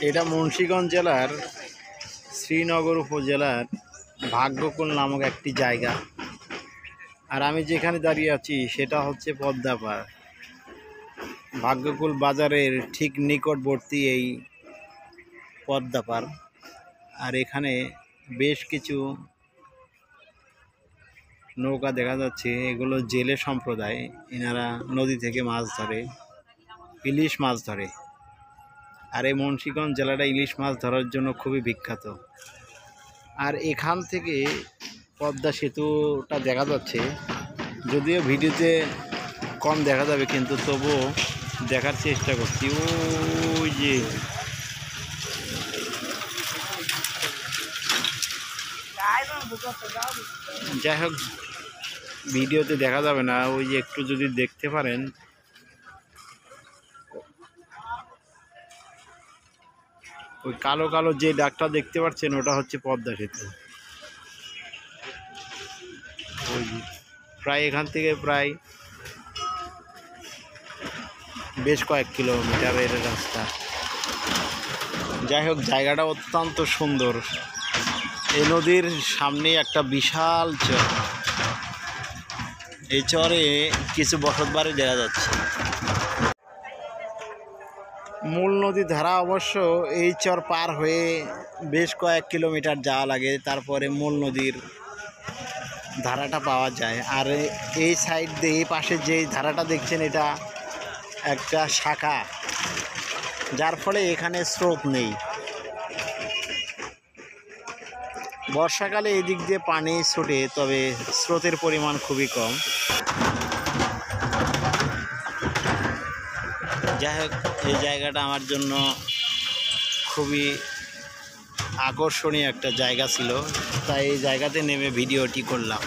এটা মুন্সিগঞ্জ জেলার শ্রীনগর উপজেলার ভাগ্যকুল নামক একটি জায়গা। আর আমি যেখানে দাঁড়িয়ে আছি সেটা হচ্ছে পদ্মাপাড়। ভাগ্যকুল বাজারের ঠিক নিকটবর্তী এই পদ্মাপাড়। আর এখানে বেশ কিছু নৌকা দেখা যাচ্ছে, এগুলো জেলে সম্প্রদায়। এনারা নদী থেকে মাছ ধরে, ইলিশ মাছ ধরে। আর এই মুন্সিগঞ্জ জেলাটা ইলিশ মাছ ধরার জন্য খুবই বিখ্যাত। আর এখান থেকে পদ্মা সেতুটা দেখা যাচ্ছে, যদিও ভিডিওতে কম দেখা যাবে, কিন্তু তবুও দেখার চেষ্টা করছি। ওই যে যাই হোক, ভিডিওতে দেখা যাবে না, ওই যে একটু যদি দেখতে পারেন, ওই কালো কালো যে দাগটা দেখতে পাচ্ছেন ওটা হচ্ছে পদ্মা সেতু। ওই প্রায় এখান থেকে প্রায় বেশ কয়েক কিলোমিটারের রাস্তা। যাই হোক, জায়গাটা অত্যন্ত সুন্দর। এই নদীর সামনে একটা বিশাল চর। এই চরে কিছু বসত বাড়ি দেখা যাচ্ছে। মূল নদীর ধারা অবশ্য এই চর পার হয়ে বেশ কয়েক কিলোমিটার যাওয়া লাগে, তারপরে মূল নদীর ধারাটা পাওয়া যায়। আর এই সাইড দিয়ে এই পাশে যে ধারাটা দেখছেন, এটা একটা শাখা, যার ফলে এখানে স্রোত নেই। বর্ষাকালে এই দিক দিয়ে পানি ছোটে, তবে স্রোতের পরিমাণ খুবই কম। যাই হোক, এই জায়গাটা আমার জন্য খুবই আকর্ষণীয় একটা জায়গা ছিল, তাই এই জায়গাতে নেমে ভিডিওটি করলাম।